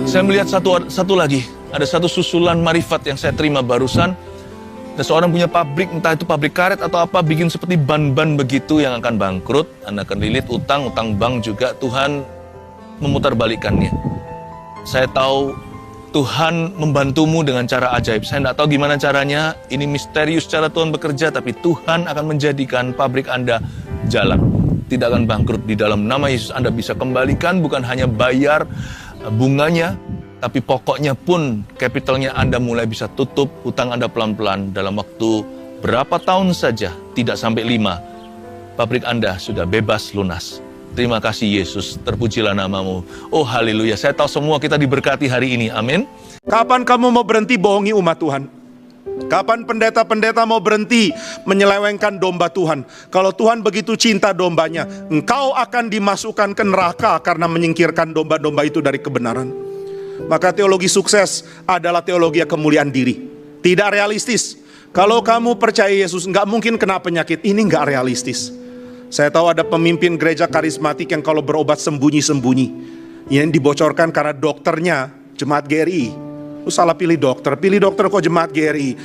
Saya melihat satu lagi, ada satu susulan marifat yang saya terima barusan. Ada seorang punya pabrik, entah itu pabrik karet atau apa, bikin seperti ban-ban begitu yang akan bangkrut. Anda akan lilit utang bank juga, Tuhan memutarbalikkannya. Saya tahu Tuhan membantumu dengan cara ajaib. Saya tidak tahu gimana caranya, ini misterius cara Tuhan bekerja, tapi Tuhan akan menjadikan pabrik Anda jalan. Tidak akan bangkrut. Di dalam nama Yesus Anda bisa kembalikan, bukan hanya bayar bunganya, tapi pokoknya pun kapitalnya Anda mulai bisa tutup hutang Anda pelan-pelan dalam waktu berapa tahun saja, tidak sampai 5, pabrik Anda sudah bebas lunas. Terima kasih Yesus, terpujilah namamu. Oh haleluya, saya tahu semua kita diberkati hari ini, amin. Kapan kamu mau berhenti bohongi umat Tuhan? Kapan pendeta-pendeta mau berhenti menyelewengkan domba Tuhan? Kalau Tuhan begitu cinta dombanya, engkau akan dimasukkan ke neraka karena menyingkirkan domba-domba itu dari kebenaran. Maka teologi sukses adalah teologi kemuliaan diri. Tidak realistis. Kalau kamu percaya Yesus, nggak mungkin kena penyakit. Ini nggak realistis. Saya tahu ada pemimpin gereja karismatik yang kalau berobat sembunyi-sembunyi. Yang dibocorkan karena dokternya jemaat GRI. Salah pilih dokter kok jemaat GRI.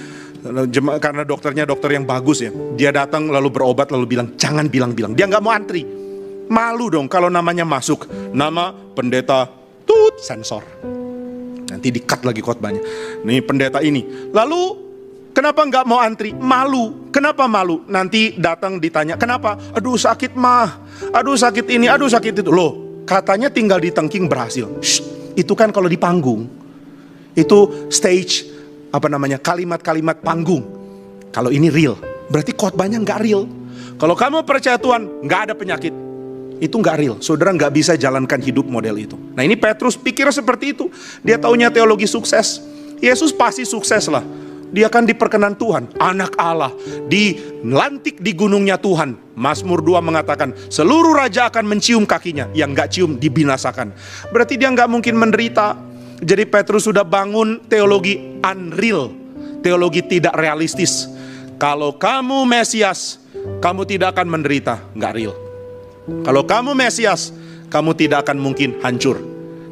Karena dokternya dokter yang bagus ya. Dia datang lalu berobat lalu bilang, jangan bilang-bilang. Dia nggak mau antri. Malu dong kalau namanya masuk. Nama pendeta sensor. Nanti di-cut lagi khotbahnya. Nih pendeta ini. Lalu kenapa nggak mau antri? Malu. Kenapa malu? Nanti datang ditanya, kenapa? Aduh sakit mah. Aduh sakit ini, aduh sakit itu. Loh, katanya tinggal di tengking berhasil. Shh, itu kan kalau di panggung. Itu stage, kalimat-kalimat panggung. Kalau ini real, berarti khotbahnya nggak real. Kalau kamu percaya Tuhan, nggak ada penyakit. Itu nggak real. Saudara nggak bisa jalankan hidup model itu. Nah ini Petrus pikir seperti itu. Dia taunya teologi sukses. Yesus pasti sukses lah. Dia kan diperkenan Tuhan, anak Allah, dilantik di gunungnya Tuhan. Mazmur 2 mengatakan, seluruh raja akan mencium kakinya, yang nggak cium dibinasakan. Berarti dia nggak mungkin menderita. Jadi Petrus sudah bangun teologi unreal, teologi tidak realistis. Kalau kamu Mesias, kamu tidak akan menderita, nggak real. Kalau kamu Mesias, kamu tidak akan mungkin hancur.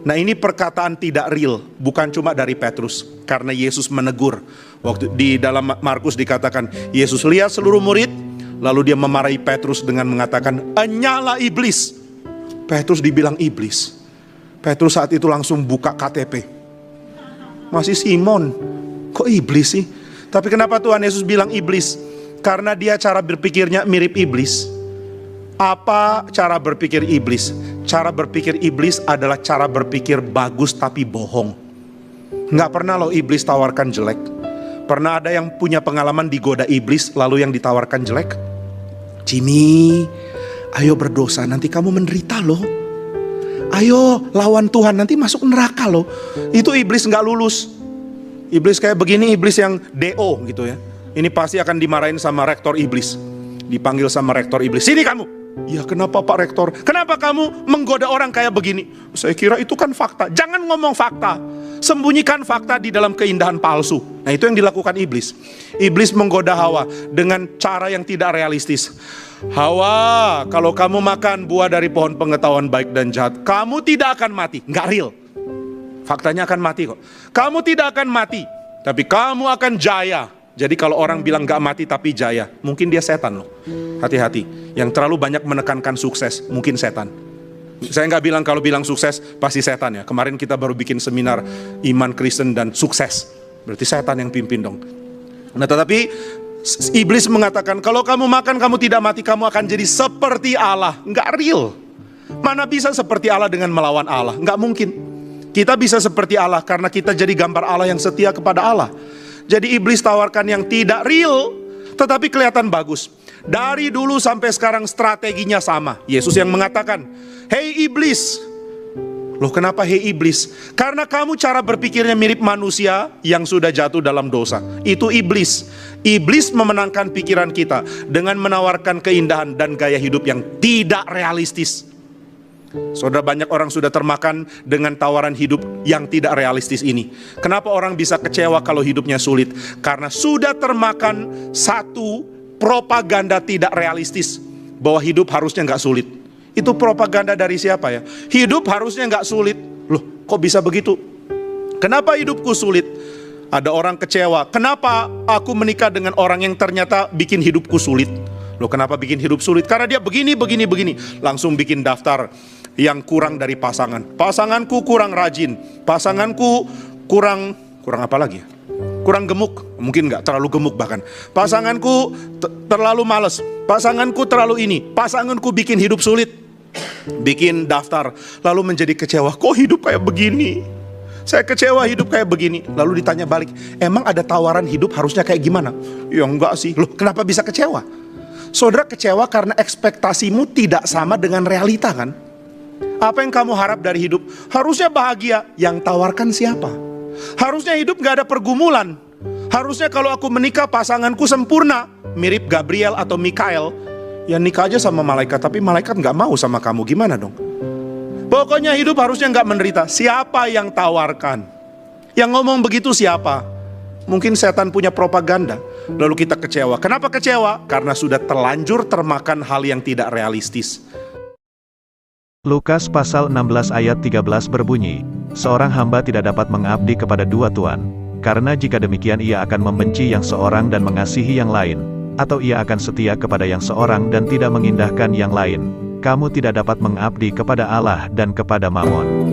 Nah ini perkataan tidak real, bukan cuma dari Petrus, karena Yesus menegur. Waktu di dalam Markus dikatakan, Yesus lihat seluruh murid, lalu dia memarahi Petrus dengan mengatakan, enyala iblis. Petrus dibilang iblis. Petrus saat itu langsung buka KTP. Masih Simon, kok iblis sih? Tapi kenapa Tuhan Yesus bilang iblis? Karena dia cara berpikirnya mirip iblis. Apa cara berpikir iblis? Cara berpikir iblis adalah cara berpikir bagus tapi bohong. Nggak pernah loh iblis tawarkan jelek. Pernah ada yang punya pengalaman digoda iblis lalu yang ditawarkan jelek? Jimmy, ayo berdosa nanti kamu menderita loh. Ayo lawan Tuhan nanti masuk neraka loh. Itu iblis nggak lulus. Iblis kayak begini, iblis yang DO gitu ya. Ini pasti akan dimarahin sama rektor iblis. Dipanggil sama rektor iblis, sini kamu. Ya kenapa Pak Rektor? Kenapa kamu menggoda orang kayak begini? Saya kira itu kan fakta. Jangan ngomong fakta. Sembunyikan fakta di dalam keindahan palsu. Nah itu yang dilakukan iblis. Iblis menggoda Hawa dengan cara yang tidak realistis. Hawa, kalau kamu makan buah dari pohon pengetahuan baik dan jahat, kamu tidak akan mati. Nggak real. Faktanya akan mati kok. Kamu tidak akan mati, tapi kamu akan jaya. Jadi kalau orang bilang gak mati tapi jaya, mungkin dia setan loh. Hati-hati, yang terlalu banyak menekankan sukses, mungkin setan. Saya gak bilang kalau bilang sukses pasti setan ya. Kemarin kita baru bikin seminar iman Kristen dan sukses. Berarti setan yang pimpin dong. Nah tetapi iblis mengatakan kalau kamu makan kamu tidak mati, kamu akan jadi seperti Allah. Gak real. Mana bisa seperti Allah dengan melawan Allah? Gak mungkin. Kita bisa seperti Allah karena kita jadi gambar Allah yang setia kepada Allah. Jadi iblis tawarkan yang tidak real, tetapi kelihatan bagus. Dari dulu sampai sekarang strateginya sama. Yesus yang mengatakan, hei iblis. Loh kenapa hei iblis? Karena kamu cara berpikirnya mirip manusia yang sudah jatuh dalam dosa. Itu iblis. Iblis memenangkan pikiran kita dengan menawarkan keindahan dan gaya hidup yang tidak realistis. Saudara, banyak orang sudah termakan dengan tawaran hidup yang tidak realistis ini. Kenapa orang bisa kecewa kalau hidupnya sulit? Karena sudah termakan satu propaganda tidak realistis bahwa hidup harusnya nggak sulit. Itu propaganda dari siapa ya? Hidup harusnya nggak sulit. Loh, kok bisa begitu? Kenapa hidupku sulit? Ada orang kecewa, kenapa aku menikah dengan orang yang ternyata bikin hidupku sulit? Loh, kenapa bikin hidup sulit? Karena dia begini. Langsung bikin daftar yang kurang dari pasangan. Pasanganku kurang rajin, pasanganku kurang apa lagi? Kurang gemuk, mungkin nggak terlalu gemuk bahkan. Pasanganku terlalu males, pasanganku terlalu ini, pasanganku bikin hidup sulit. Bikin daftar, lalu menjadi kecewa. Kok hidup kayak begini? Saya kecewa hidup kayak begini. Lalu ditanya balik, emang ada tawaran hidup harusnya kayak gimana? Ya enggak sih. Loh, kenapa bisa kecewa? Saudara kecewa karena ekspektasimu tidak sama dengan realita kan? Apa yang kamu harap dari hidup? Harusnya bahagia. Yang tawarkan siapa? Harusnya hidup gak ada pergumulan. Harusnya kalau aku menikah pasanganku sempurna, mirip Gabriel atau Mikael. Ya nikah aja sama malaikat, tapi malaikat gak mau sama kamu. Gimana dong? Pokoknya hidup harusnya gak menderita. Siapa yang tawarkan? Yang ngomong begitu siapa? Mungkin setan punya propaganda. Lalu kita kecewa. Kenapa kecewa? Karena sudah terlanjur termakan hal yang tidak realistis. Lukas pasal 16 ayat 13 berbunyi, seorang hamba tidak dapat mengabdi kepada dua tuan, karena jika demikian ia akan membenci yang seorang dan mengasihi yang lain, atau ia akan setia kepada yang seorang dan tidak mengindahkan yang lain. Kamu tidak dapat mengabdi kepada Allah dan kepada Mammon.